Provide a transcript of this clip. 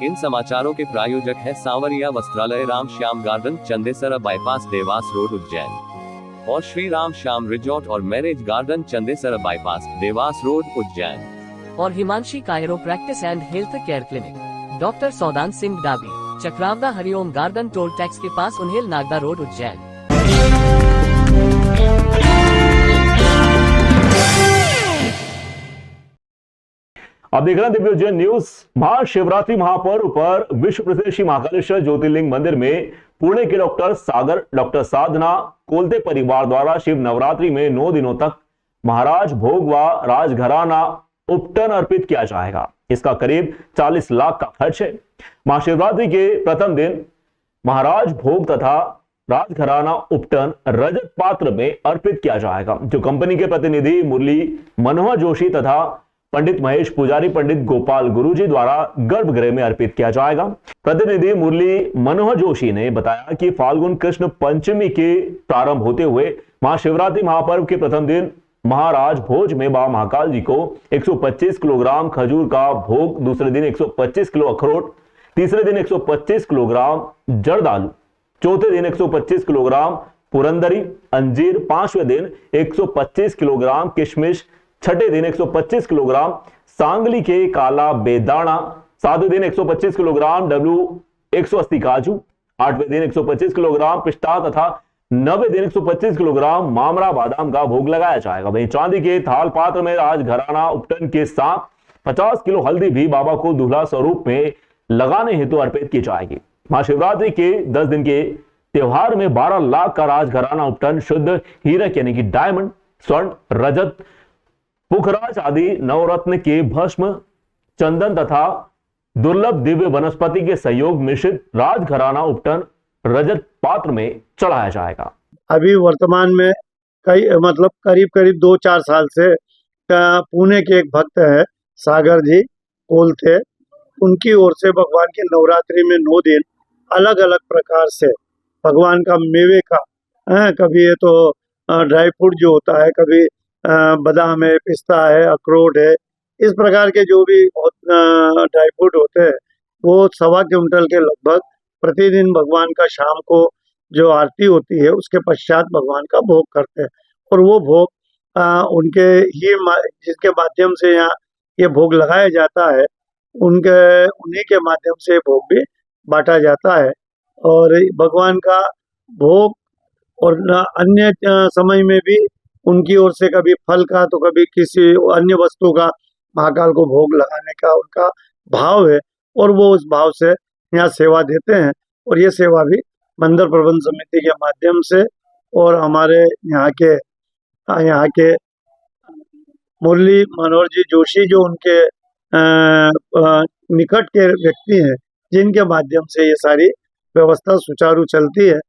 इन समाचारों के प्रायोजक है Sanwariya Vastralaya, Ram Shyam garden, Chandesara bypass, Dewas road, Ujjain, और श्री राम श्याम रिजॉर्ट और marriage garden, Chandesara bypass, Dewas road, Ujjain, और Himanshi chiropractic and health care clinic, doctor Saudan Singh Dabi, Chakrawada Hariom garden, toll tax के पास, उन्हेल, नागदा रोड, उज्जैन। आप देख रहे हैं दिव्य उज्जैन न्यूज। महाशिवरात्रि महापर्व पर विश्व प्रसिद्ध श्री महाकालेश्वर ज्योतिर्लिंग मंदिर में पुणे के डॉक्टर सागर, डॉक्टर साधना कोलते परिवार द्वारा शिव नवरात्रि में 9 दिनों तक महाराज भोग व राजघराना उपटन अर्पित किया जाएगा। इसका करीब 40 लाख का खर्च है। महाशिवरात्रि के प्रथम दिन महाराज भोग तथा राजघराना उपटन रजत पात्र में अर्पित किया जाएगा, जो कंपनी के प्रतिनिधि मुरली मनोहर जोशी तथा पंडित महेश पुजारी, पंडित गोपाल गुरुजी द्वारा गर्भगृह में अर्पित किया जाएगा। प्रतिनिधि मुरली मनोहर जोशी ने बताया कि फाल्गुन कृष्ण पंचमी के प्रारंभ होते हुए महाशिवरात्रि महापर्व के प्रथम दिन महाराज भोज में बाबा महाकाल जी को 125 किलोग्राम खजूर का भोग, दूसरे दिन 125 किलो अखरोट, तीसरे दिन 125 किलोग्राम जर्दालू, चौथे दिन 125 किलोग्राम पुरंदरी अंजीर, पांचवें दिन 125 किलोग्राम किशमिश, छठे दिन 125 किलोग्राम सांगली के काला बेदाना, सातवें दिन 125 किलोग्राम W180 काजू, आठवें दिन 125 किलोग्राम पिस्ता तथा 9वें दिन 125 किलोग्राम मामरा बादाम का भोग लगाया जाएगा। वहीं चांदी के थाल पात्र में राजघराना उपटन के साथ 50 किलो हल्दी भी बाबा को दूल्हा स्वरूप में लगाने हेतु अर्पित की जाएगी। महाशिवरात्रि के 10 दिन के त्योहार में 12 लाख का राजघराना उपटन शुद्ध हीरक यानी कि डायमंड, स्वर्ण, रजत, पुखराज आदि नवरत्न के भस्म, चंदन तथा दुर्लभ दिव्य वनस्पति के सहयोग मिश्रित राजघराना उपटन रजत पात्र में चढ़ाया जाएगा। अभी वर्तमान में करीब 2-4 साल से पुणे के एक भक्त है सागर जी कोलते, उनकी ओर से भगवान की नवरात्रि में 9 दिन अलग अलग प्रकार से भगवान का मेवे का, कभी ये तो ड्राई फ्रूट जो होता है, कभी बादाम है, पिस्ता है, अखरोट है, इस प्रकार के जो भी ड्राई फ्रूट होते हैं वो 1.25 क्विंटल के लगभग प्रतिदिन भगवान का शाम को जो आरती होती है उसके पश्चात भगवान का भोग करते हैं। और वो भोग उनके ही जिसके माध्यम से यहाँ ये भोग लगाया जाता है, उन्हीं के माध्यम से भोग भी बांटा जाता है। और भगवान का भोग और अन्य समय में भी उनकी ओर से कभी फल का तो कभी किसी अन्य वस्तु का महाकाल को भोग लगाने का उनका भाव है, और वो उस भाव से यहाँ सेवा देते हैं। और ये सेवा भी मंदिर प्रबंध समिति के माध्यम से और हमारे यहाँ के मुरली मनोहर जी जोशी जो उनके निकट के व्यक्ति हैं, जिनके माध्यम से ये सारी व्यवस्था सुचारू चलती है।